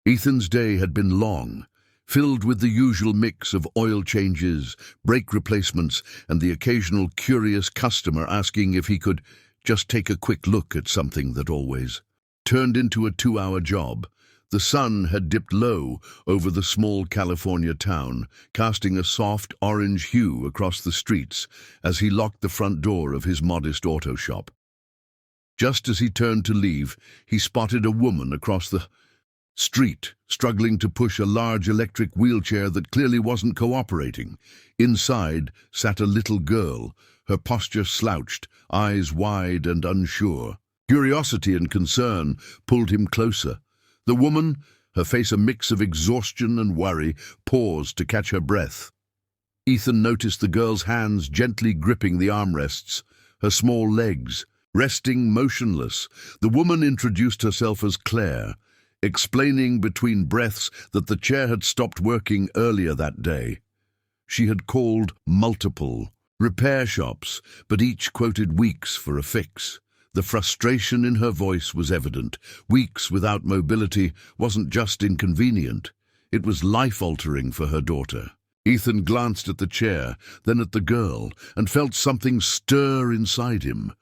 Ethan's day had been long, filled with the usual mix of oil changes, brake replacements, and the occasional curious customer asking if he could just take a quick look at something that always turned into a 2-hour job. The sun had dipped low over the small California town, casting a soft orange hue across the streets as he locked the front door of his modest auto shop. Just as he turned to leave, he spotted a woman across the street, struggling to push a large electric wheelchair that clearly wasn't cooperating. Inside sat a little girl, her posture slouched, eyes wide and unsure. Curiosity and concern pulled him closer. The woman, her face a mix of exhaustion and worry, paused to catch her breath. Ethan noticed the girl's hands gently gripping the armrests, her small legs resting motionless. The woman introduced herself as Claire, explaining between breaths that the chair had stopped working earlier that day. She had called multiple repair shops, but each quoted weeks for a fix. The frustration in her voice was evident. Weeks without mobility wasn't just inconvenient, it was life-altering for her daughter. Ethan glanced at the chair, then at the girl, and felt something stir inside him.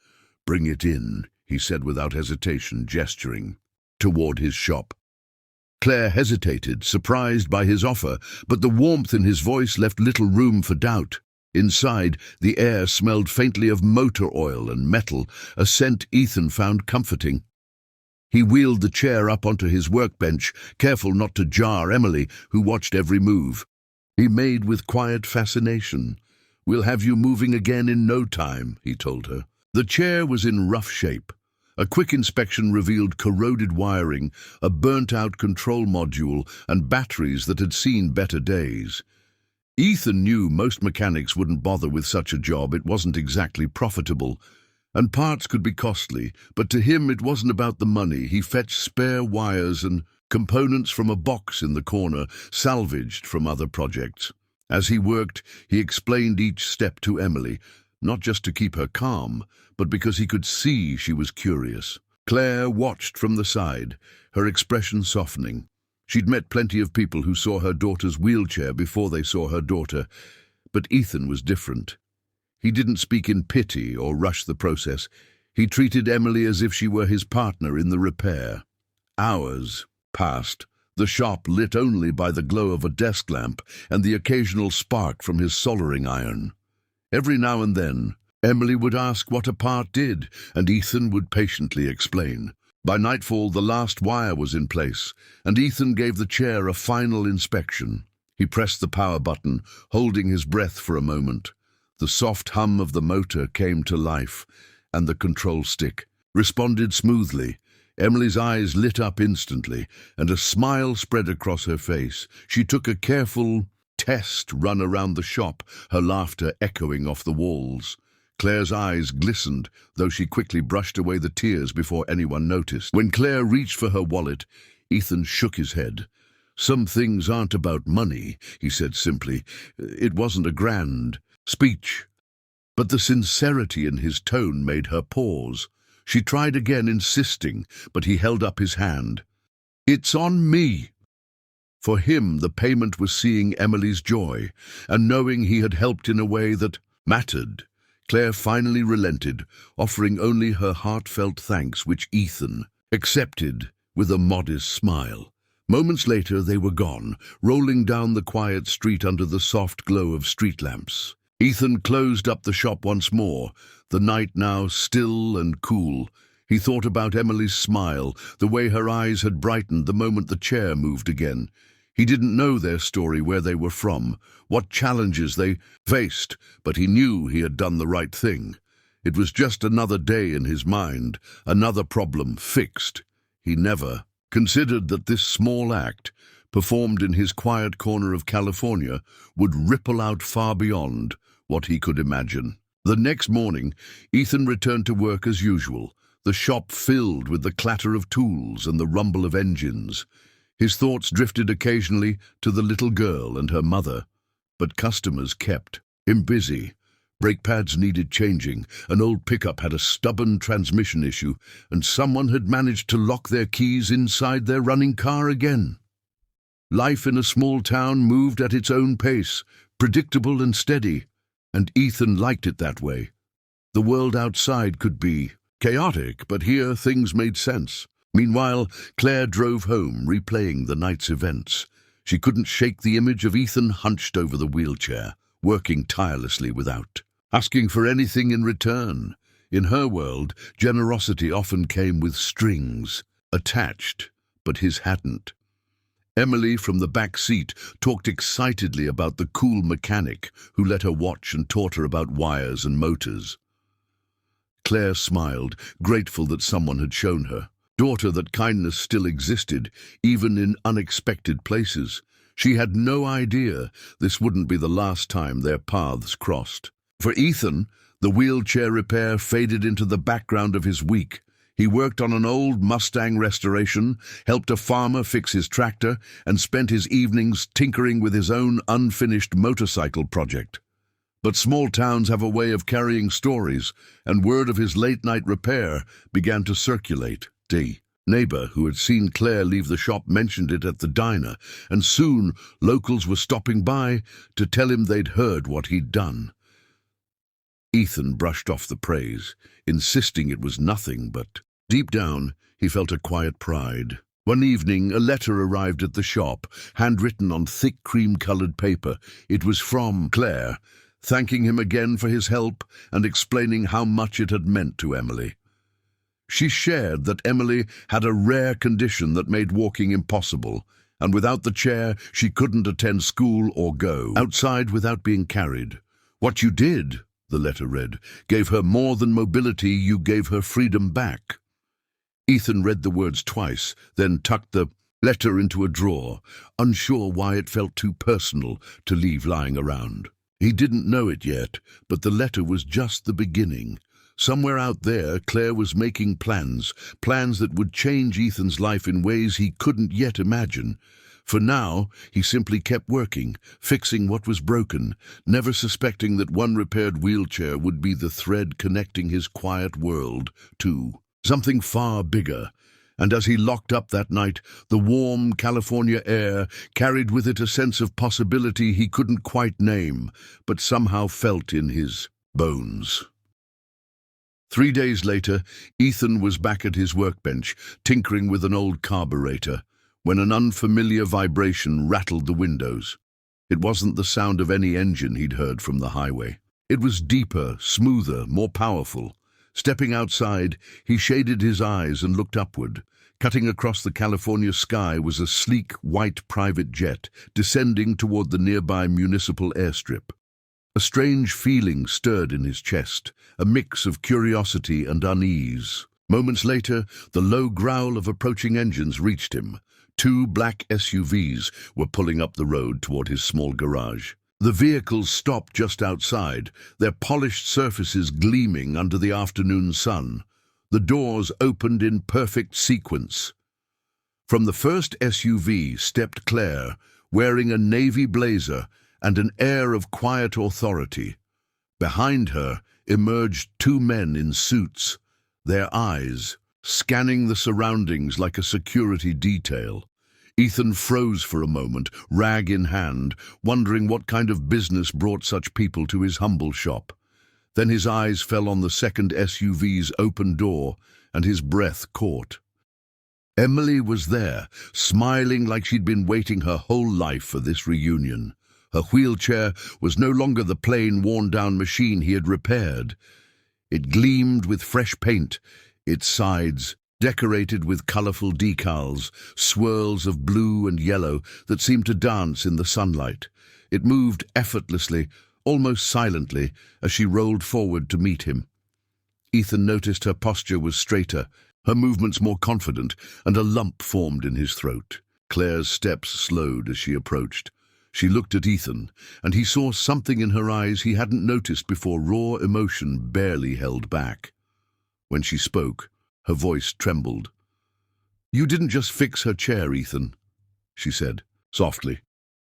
"Bring it in," he said without hesitation, gesturing toward his shop. Claire hesitated, surprised by his offer, but the warmth in his voice left little room for doubt. Inside, the air smelled faintly of motor oil and metal, a scent Ethan found comforting. He wheeled the chair up onto his workbench, careful not to jar Emily, who watched every move. He made with quiet fascination. "We'll have you moving again in no time," he told her. The chair was in rough shape. A quick inspection revealed corroded wiring, a burnt-out control module, and batteries that had seen better days. Ethan knew most mechanics wouldn't bother with such a job. It wasn't exactly profitable, and parts could be costly, but to him it wasn't about the money. He fetched spare wires and components from a box in the corner, salvaged from other projects. As he worked, he explained each step to Emily, not just to keep her calm, but because he could see she was curious. Claire watched from the side, her expression softening. She'd met plenty of people who saw her daughter's wheelchair before they saw her daughter, but Ethan was different. He didn't speak in pity or rush the process. He treated Emily as if she were his partner in the repair. Hours passed, the shop lit only by the glow of a desk lamp and the occasional spark from his soldering iron. Every now and then, Emily would ask what a part did, and Ethan would patiently explain. By nightfall, the last wire was in place, and Ethan gave the chair a final inspection. He pressed the power button, holding his breath for a moment. The soft hum of the motor came to life, and the control stick responded smoothly. Emily's eyes lit up instantly, and a smile spread across her face. She took a careful test run around the shop, her laughter echoing off the walls. Claire's eyes glistened, though she quickly brushed away the tears before anyone noticed. When Claire reached for her wallet, Ethan shook his head. "Some things aren't about money," he said simply. It wasn't a grand speech, but the sincerity in his tone made her pause. She tried again, insisting, but he held up his hand. "It's on me." For him, the payment was seeing Emily's joy, and knowing he had helped in a way that mattered. Claire finally relented, offering only her heartfelt thanks, which Ethan accepted with a modest smile. Moments later, they were gone, rolling down the quiet street under the soft glow of street lamps. Ethan closed up the shop once more, the night now still and cool. He thought about Emily's smile, the way her eyes had brightened the moment the chair moved again. He didn't know their story, where they were from, what challenges they faced, but he knew he had done the right thing. It was just another day in his mind, another problem fixed. He never considered that this small act, performed in his quiet corner of California, would ripple out far beyond what he could imagine. The next morning, Ethan returned to work as usual, the shop filled with the clatter of tools and the rumble of engines. His thoughts drifted occasionally to the little girl and her mother, but customers kept him busy. Brake pads needed changing, an old pickup had a stubborn transmission issue, and someone had managed to lock their keys inside their running car again. Life in a small town moved at its own pace, predictable and steady, and Ethan liked it that way. The world outside could be chaotic, but here things made sense. Meanwhile, Claire drove home, replaying the night's events. She couldn't shake the image of Ethan hunched over the wheelchair, working tirelessly without asking for anything in return. In her world, generosity often came with strings attached, but his hadn't. Emily from the back seat talked excitedly about the cool mechanic who let her watch and taught her about wires and motors. Claire smiled, grateful that someone had shown her daughter that kindness still existed, even in unexpected places. She had no idea this wouldn't be the last time their paths crossed. For Ethan, the wheelchair repair faded into the background of his week. He worked on an old Mustang restoration, helped a farmer fix his tractor, and spent his evenings tinkering with his own unfinished motorcycle project. But small towns have a way of carrying stories, and word of his late-night repair began to circulate. The neighbor who had seen Claire leave the shop mentioned it at the diner, and soon locals were stopping by to tell him they'd heard what he'd done. Ethan brushed off the praise, insisting it was nothing, but deep down he felt a quiet pride. One evening, a letter arrived at the shop, handwritten on thick cream-colored paper. It was from Claire, thanking him again for his help and explaining how much it had meant to Emily. She shared that Emily had a rare condition that made walking impossible, and without the chair she couldn't attend school or go outside without being carried. "What you did," the letter read, "gave her more than mobility, you gave her freedom back." Ethan read the words twice, then tucked the letter into a drawer, unsure why it felt too personal to leave lying around. He didn't know it yet, but the letter was just the beginning. Somewhere out there, Claire was making plans that would change Ethan's life in ways he couldn't yet imagine. For now, he simply kept working, fixing what was broken, never suspecting that one repaired wheelchair would be the thread connecting his quiet world to something far bigger. And as he locked up that night, the warm California air carried with it a sense of possibility he couldn't quite name, but somehow felt in his bones. 3 days later, Ethan was back at his workbench, tinkering with an old carburetor, when an unfamiliar vibration rattled the windows. It wasn't the sound of any engine he'd heard from the highway. It was deeper, smoother, more powerful. Stepping outside, he shaded his eyes and looked upward. Cutting across the California sky was a sleek, white private jet, descending toward the nearby municipal airstrip. A strange feeling stirred in his chest, a mix of curiosity and unease. Moments later, the low growl of approaching engines reached him. 2 black SUVs were pulling up the road toward his small garage. The vehicles stopped just outside, their polished surfaces gleaming under the afternoon sun. The doors opened in perfect sequence. From the first SUV stepped Claire, wearing a navy blazer and an air of quiet authority. Behind her emerged 2 men in suits, their eyes scanning the surroundings like a security detail. Ethan froze for a moment, rag in hand, wondering what kind of business brought such people to his humble shop. Then his eyes fell on the second SUV's open door, and his breath caught. Emily was there, smiling like she'd been waiting her whole life for this reunion. Her wheelchair was no longer the plain, worn-down machine he had repaired. It gleamed with fresh paint, its sides decorated with colorful decals, swirls of blue and yellow that seemed to dance in the sunlight. It moved effortlessly, almost silently, as she rolled forward to meet him. Ethan noticed her posture was straighter, her movements more confident, and a lump formed in his throat. Claire's steps slowed as she approached. She looked at Ethan, and he saw something in her eyes he hadn't noticed before, raw emotion barely held back. When she spoke, her voice trembled. "You didn't just fix her chair, Ethan," she said, softly.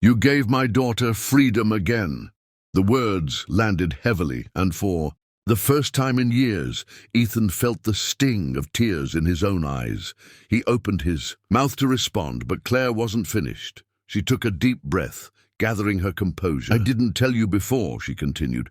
"You gave my daughter freedom again." The words landed heavily, and for the first time in years, Ethan felt the sting of tears in his own eyes. He opened his mouth to respond, but Claire wasn't finished. She took a deep breath, gathering her composure. "I didn't tell you before," she continued,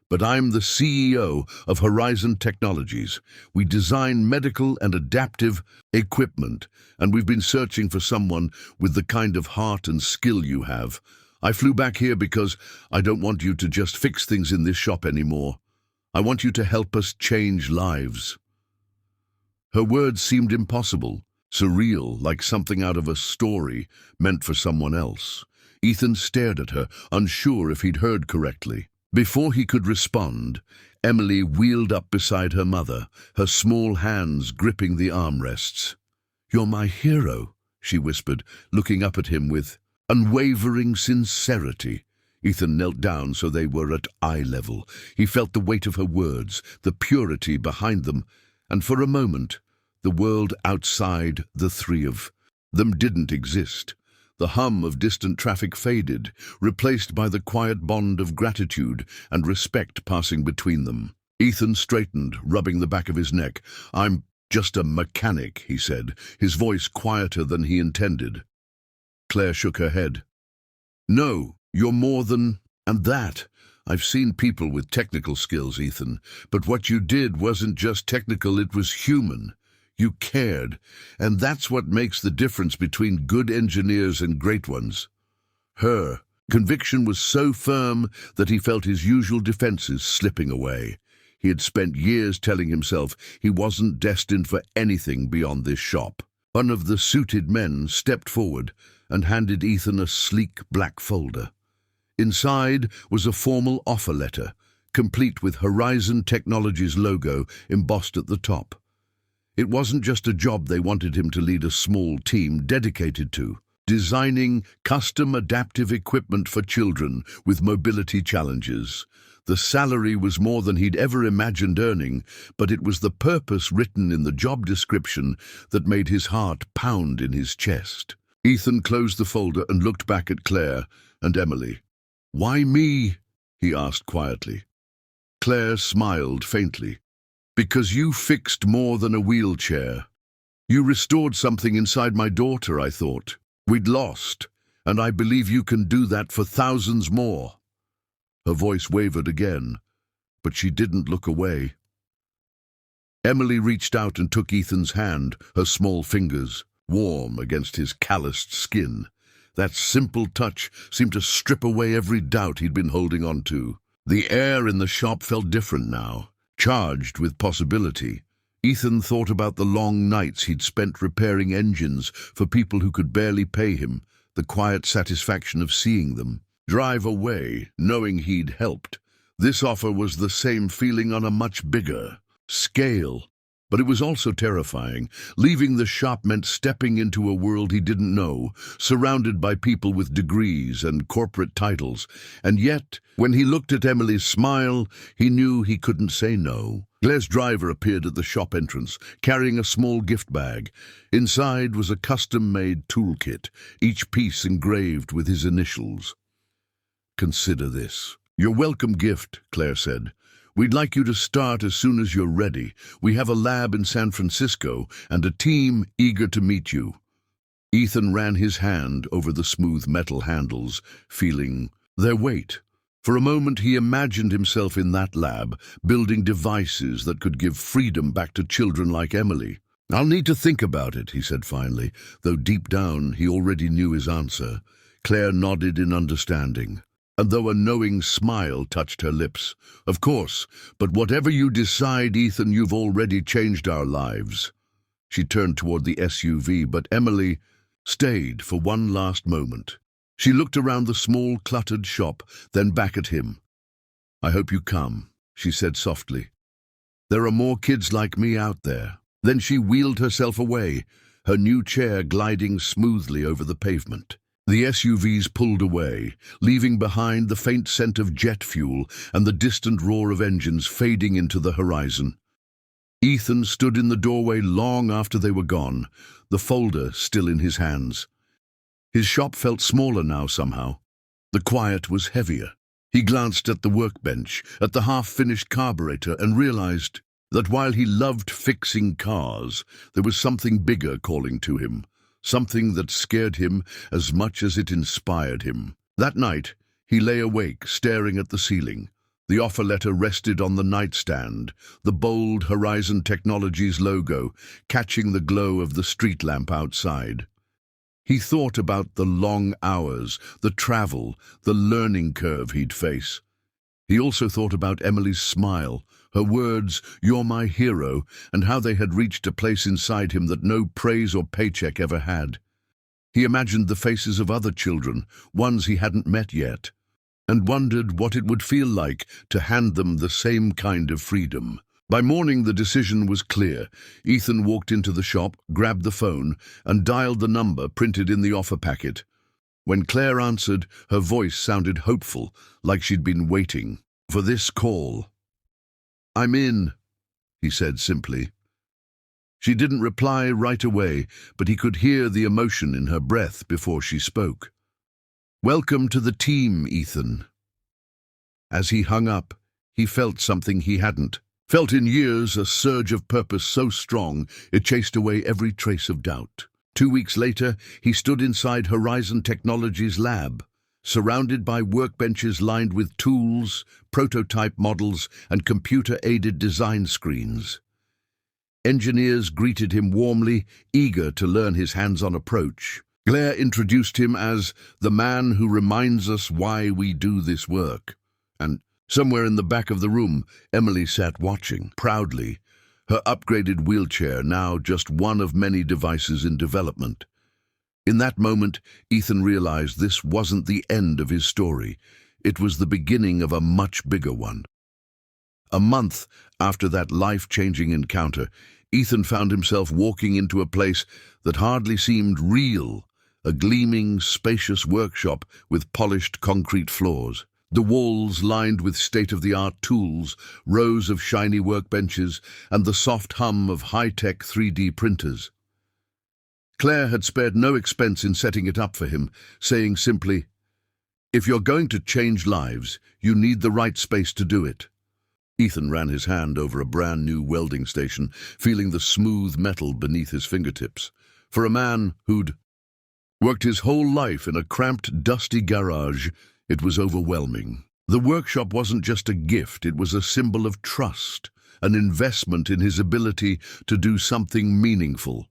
"but I'm the CEO of Horizon Technologies. We design medical and adaptive equipment, and we've been searching for someone with the kind of heart and skill you have. I flew back here because I don't want you to just fix things in this shop anymore. I want you to help us change lives." Her words seemed impossible, surreal, like something out of a story meant for someone else. Ethan stared at her, unsure if he'd heard correctly. Before he could respond, Emily wheeled up beside her mother, her small hands gripping the armrests. "You're my hero," she whispered, looking up at him with unwavering sincerity. Ethan knelt down so they were at eye level. He felt the weight of her words, the purity behind them, and for a moment, the world outside the three of them didn't exist. The hum of distant traffic faded, replaced by the quiet bond of gratitude and respect passing between them. Ethan straightened, rubbing the back of his neck. "I'm just a mechanic," he said, his voice quieter than he intended. Claire shook her head. "No, you're more than that. I've seen people with technical skills, Ethan, but what you did wasn't just technical, it was human. You cared, and that's what makes the difference between good engineers and great ones." Her conviction was so firm that he felt his usual defenses slipping away. He had spent years telling himself he wasn't destined for anything beyond this shop. One of the suited men stepped forward and handed Ethan a sleek black folder. Inside was a formal offer letter, complete with Horizon Technologies logo embossed at the top. It wasn't just a job they wanted him to lead a small team dedicated to, designing custom adaptive equipment for children with mobility challenges. The salary was more than he'd ever imagined earning, but it was the purpose written in the job description that made his heart pound in his chest. Ethan closed the folder and looked back at Claire and Emily. "Why me?" he asked quietly. Claire smiled faintly. "Because you fixed more than a wheelchair. You restored something inside my daughter, I thought. We'd lost, and I believe you can do that for thousands more." Her voice wavered again, but she didn't look away. Emily reached out and took Ethan's hand, her small fingers warm against his calloused skin. That simple touch seemed to strip away every doubt he'd been holding on to. The air in the shop felt different now, charged with possibility. Ethan thought about the long nights he'd spent repairing engines for people who could barely pay him, the quiet satisfaction of seeing them drive away, knowing he'd helped. This offer was the same feeling on a much bigger scale. But it was also terrifying. Leaving the shop meant stepping into a world he didn't know, surrounded by people with degrees and corporate titles. And yet, when he looked at Emily's smile, he knew he couldn't say no. Claire's driver appeared at the shop entrance, carrying a small gift bag. Inside was a custom-made toolkit, each piece engraved with his initials. "Consider this your welcome gift," Claire said. "We'd like you to start as soon as you're ready. We have a lab in San Francisco and a team eager to meet you." Ethan ran his hand over the smooth metal handles, feeling their weight. For a moment he imagined himself in that lab, building devices that could give freedom back to children like Emily. "I'll need to think about it," he said finally, though deep down he already knew his answer. Claire nodded in understanding, and though a knowing smile touched her lips. "Of course, but whatever you decide, Ethan, you've already changed our lives." She turned toward the SUV, but Emily stayed for one last moment. She looked around the small, cluttered shop, then back at him. "I hope you come," she said softly. "There are more kids like me out there." Then she wheeled herself away, her new chair gliding smoothly over the pavement. The SUVs pulled away, leaving behind the faint scent of jet fuel and the distant roar of engines fading into the horizon. Ethan stood in the doorway long after they were gone, the folder still in his hands. His shop felt smaller now somehow. The quiet was heavier. He glanced at the workbench, at the half-finished carburetor, and realized that while he loved fixing cars, there was something bigger calling to him. something that scared him as much as it inspired him. That night, he lay awake, staring at the ceiling. The offer letter rested on the nightstand, the bold Horizon Technologies logo catching the glow of the street lamp outside. He thought about the long hours, the travel, the learning curve he'd face. He also thought about Emily's smile, her words, "You're my hero," and how they had reached a place inside him that no praise or paycheck ever had. He imagined the faces of other children, ones he hadn't met yet, and wondered what it would feel like to hand them the same kind of freedom. By morning, the decision was clear. Ethan walked into the shop, grabbed the phone, and dialed the number printed in the offer packet. When Claire answered, her voice sounded hopeful, like she'd been waiting for this call. "I'm in," he said simply. She didn't reply right away, but he could hear the emotion in her breath before she spoke. "Welcome to the team, Ethan." As he hung up, he felt something he hadn't felt in years, a surge of purpose so strong it chased away every trace of doubt. 2 weeks later, he stood inside Horizon Technologies' lab, surrounded by workbenches lined with tools, prototype models, and computer-aided design screens. Engineers greeted him warmly, eager to learn his hands-on approach. Claire introduced him as the man who reminds us why we do this work. And somewhere in the back of the room, Emily sat watching, proudly, her upgraded wheelchair now just one of many devices in development. In that moment, Ethan realized this wasn't the end of his story. It was the beginning of a much bigger one. A month after that life-changing encounter, Ethan found himself walking into a place that hardly seemed real, a gleaming, spacious workshop with polished concrete floors. The walls lined with state-of-the-art tools, rows of shiny workbenches, and the soft hum of high-tech 3D printers. Claire had spared no expense in setting it up for him, saying simply, "If you're going to change lives, you need the right space to do it." Ethan ran his hand over a brand-new welding station, feeling the smooth metal beneath his fingertips. For a man who'd worked his whole life in a cramped, dusty garage, it was overwhelming. The workshop wasn't just a gift, it was a symbol of trust, an investment in his ability to do something meaningful.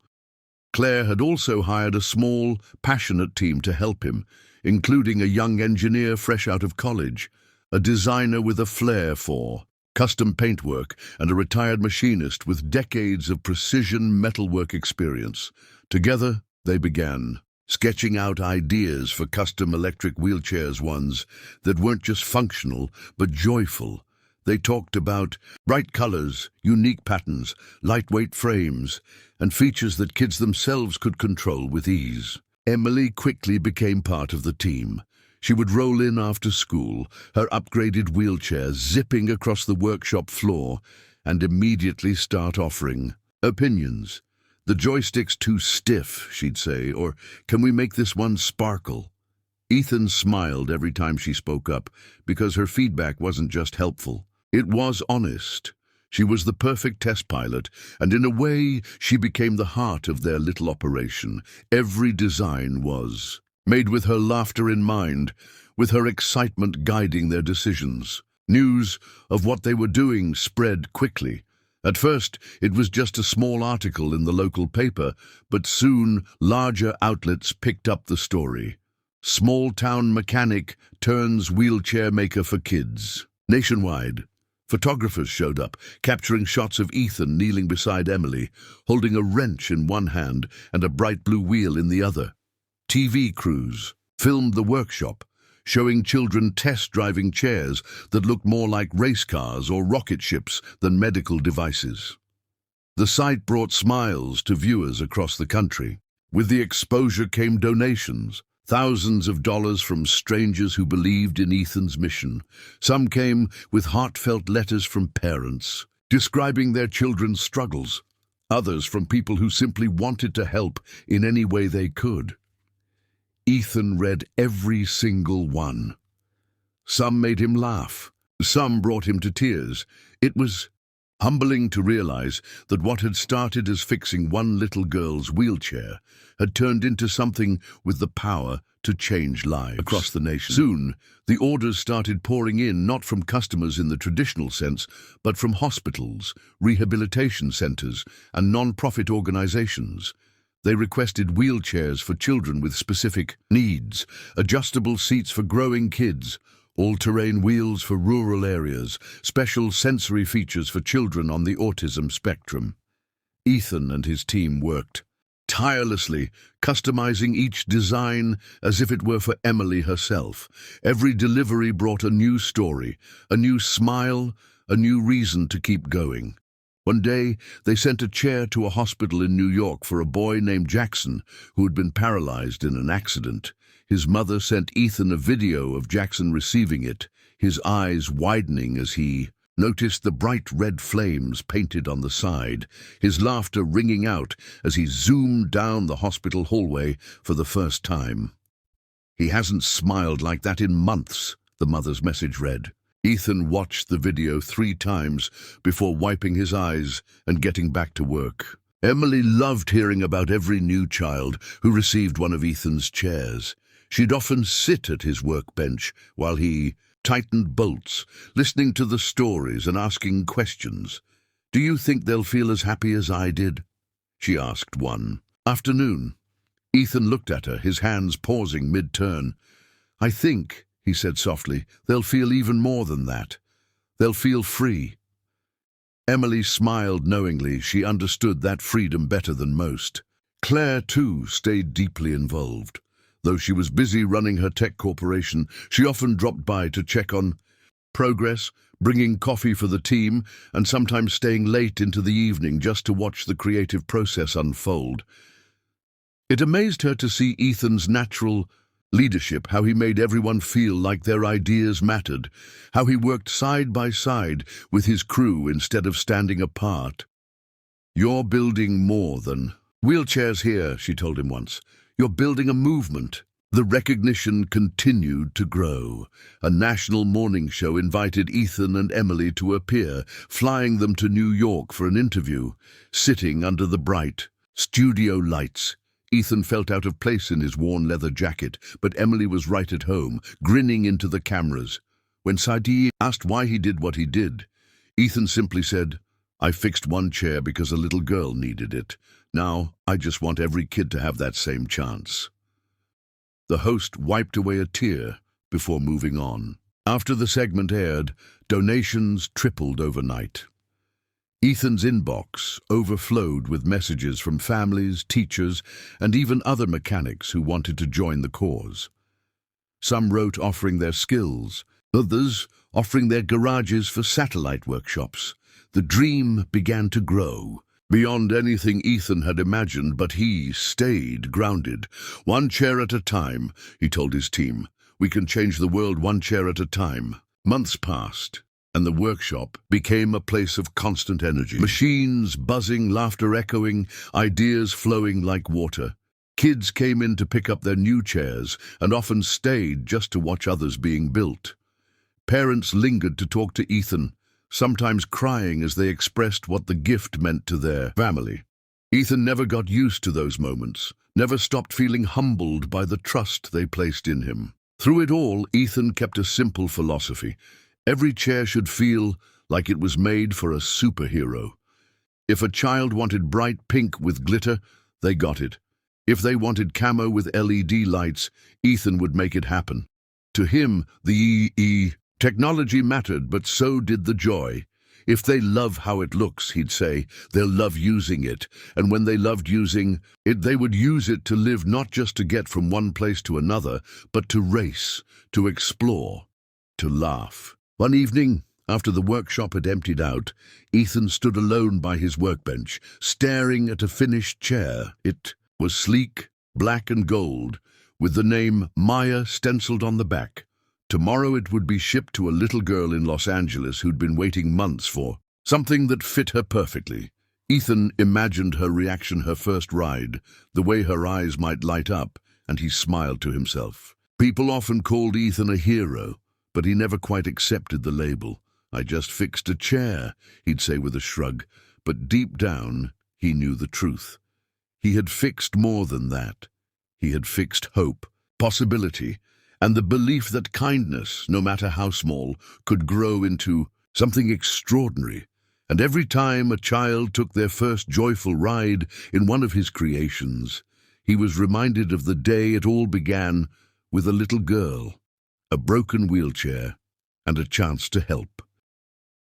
Claire had also hired a small, passionate team to help him, including a young engineer fresh out of college, a designer with a flair for custom paintwork, and a retired machinist with decades of precision metalwork experience. Together, they began sketching out ideas for custom electric wheelchairs, ones that weren't just functional, but joyful. They talked about bright colors, unique patterns, lightweight frames, and features that kids themselves could control with ease. Emily quickly became part of the team. She would roll in after school, her upgraded wheelchair zipping across the workshop floor, and immediately start offering opinions. "The joystick's too stiff," she'd say, or "Can we make this one sparkle?" Ethan smiled every time she spoke up, because her feedback wasn't just helpful. It was honest. She was the perfect test pilot, and in a way, she became the heart of their little operation. Every design was made with her laughter in mind, with her excitement guiding their decisions. News of what they were doing spread quickly. At first, it was just a small article in the local paper, but soon larger outlets picked up the story. "Small-town mechanic turns wheelchair maker for kids." Nationwide, photographers showed up, capturing shots of Ethan kneeling beside Emily, holding a wrench in one hand and a bright blue wheel in the other. TV crews filmed the workshop, showing children test-driving chairs that looked more like race cars or rocket ships than medical devices. The sight brought smiles to viewers across the country. With the exposure came donations, thousands of dollars from strangers who believed in Ethan's mission. Some came with heartfelt letters from parents, describing their children's struggles. Others from people who simply wanted to help in any way they could. Ethan read every single one. Some made him laugh. Some brought him to tears. It was Humbling to realize that what had started as fixing one little girl's wheelchair had turned into something with the power to change lives across the nation. Soon, the orders started pouring in, not from customers in the traditional sense, but from hospitals, rehabilitation centers, and non-profit organizations. They requested wheelchairs for children with specific needs, adjustable seats for growing kids, all-terrain wheels for rural areas, special sensory features for children on the autism spectrum. Ethan and his team worked tirelessly, customizing each design as if it were for Emily herself. Every delivery brought a new story, a new smile, a new reason to keep going. One day, they sent a chair to a hospital in New York for a boy named Jackson who had been paralyzed in an accident. His mother sent Ethan a video of Jackson receiving it, his eyes widening as he noticed the bright red flames painted on the side, his laughter ringing out as he zoomed down the hospital hallway for the first time. "He hasn't smiled like that in months," the mother's message read. Ethan watched the video 3 times before wiping his eyes and getting back to work. Emily loved hearing about every new child who received one of Ethan's chairs. She'd often sit at his workbench while he tightened bolts, listening to the stories and asking questions. "Do you think they'll feel as happy as I did?" she asked one afternoon. Ethan looked at her, his hands pausing mid-turn. "I think," he said softly, "they'll feel even more than that. They'll feel free." Emily smiled knowingly. She understood that freedom better than most. Claire, too, stayed deeply involved. Though she was busy running her tech corporation, she often dropped by to check on progress, bringing coffee for the team, and sometimes staying late into the evening just to watch the creative process unfold. It amazed her to see Ethan's natural leadership, how he made everyone feel like their ideas mattered, how he worked side by side with his crew instead of standing apart. "You're building more than wheelchairs here," she told him once. "You're building a movement." The recognition continued to grow. A national morning show invited Ethan and Emily to appear, flying them to New York for an interview. Sitting under the bright studio lights, Ethan felt out of place in his worn leather jacket, but Emily was right at home, grinning into the cameras. When Saidi asked why he did what he did, Ethan simply said, "I fixed one chair because a little girl needed it. Now, I just want every kid to have that same chance." The host wiped away a tear before moving on. After the segment aired, donations tripled overnight. Ethan's inbox overflowed with messages from families, teachers, and even other mechanics who wanted to join the cause. Some wrote offering their skills, others offering their garages for satellite workshops. The dream began to grow, beyond anything Ethan had imagined, but he stayed grounded. "One chair at a time," he told his team. "We can change the world one chair at a time." Months passed, and the workshop became a place of constant energy. Machines buzzing, laughter echoing, ideas flowing like water. Kids came in to pick up their new chairs and often stayed just to watch others being built. Parents lingered to talk to Ethan, sometimes crying as they expressed what the gift meant to their family. Ethan never got used to those moments, never stopped feeling humbled by the trust they placed in him. Through it all, Ethan kept a simple philosophy. Every chair should feel like it was made for a superhero. If a child wanted bright pink with glitter, they got it. If they wanted camo with LED lights, Ethan would make it happen. To him, the technology mattered, but so did the joy. If they love how it looks, he'd say, they'll love using it. And when they loved using it, they would use it to live, not just to get from one place to another, but to race, to explore, to laugh. One evening, after the workshop had emptied out, Ethan stood alone by his workbench, staring at a finished chair. It was sleek, black and gold, with the name Maya stenciled on the back. Tomorrow it would be shipped to a little girl in Los Angeles who'd been waiting months for something that fit her perfectly. Ethan imagined her reaction, her first ride, the way her eyes might light up, and he smiled to himself. People often called Ethan a hero, but he never quite accepted the label. "I just fixed a chair," he'd say with a shrug, but deep down he knew the truth. He had fixed more than that. He had fixed hope, possibility, and the belief that kindness, no matter how small, could grow into something extraordinary. And every time a child took their first joyful ride in one of his creations, he was reminded of the day it all began with a little girl, a broken wheelchair, and a chance to help.